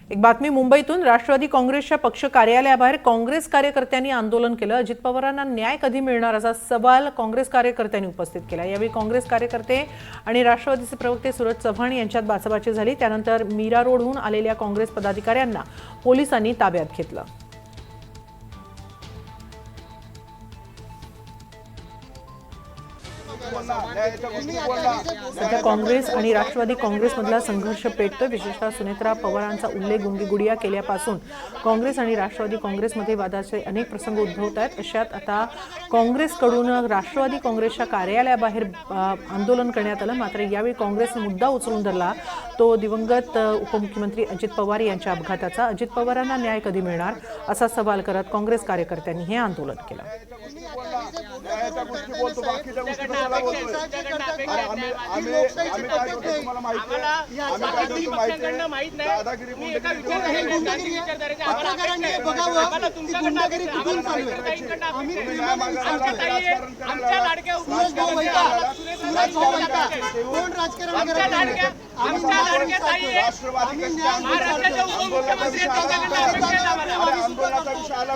एक बातमी मुंबईतून राष्ट्रवादी काँग्रेसच्या पक्ष कार्यालयाबाहेर काँग्रेस कार्यकर्त्यांनी आंदोलन केलं। अजित पवारांना न्याय कधी मिळणार असा सवाल काँग्रेस कार्यकर्त्यांनी उपस्थित केला। यावेळी काँग्रेस कार्यकर्ते आणि राष्ट्रवादीचे प्रवक्ते सूरज चव्हाण यांच्यात बाचाबाची झाली। त्यानंतर मीरा रोडहून आलेल्या काँग्रेस पदाधिकाऱ्यांना पोलिसांनी ताब्यात घेतलं। सध्या काँग्रेस आणि राष्ट्रवादी काँग्रेसमधला संघर्ष पेटतोय। विशेषतः सुनेत्रा पवारांचा उल्लेख गुंगीगुडिया केल्यापासून काँग्रेस आणि राष्ट्रवादी काँग्रेसमध्ये वादाचे अनेक प्रसंग उद्भवत आहेत। अशात आता काँग्रेसकडून राष्ट्रवादी काँग्रेसच्या कार्यालयाबाहेर आंदोलन करण्यात आलं। मात्र यावेळी काँग्रेसने मुद्दा उचलून धरला तो दिवंगत उपमुख्यमंत्री अजित पवार यांच्या अपघाताचा। अजित पवारांना न्याय कधी मिळणार असा सवाल करत काँग्रेस कार्यकर्त्यांनी हे आंदोलन केलं। आंदोलनाचा विषय आला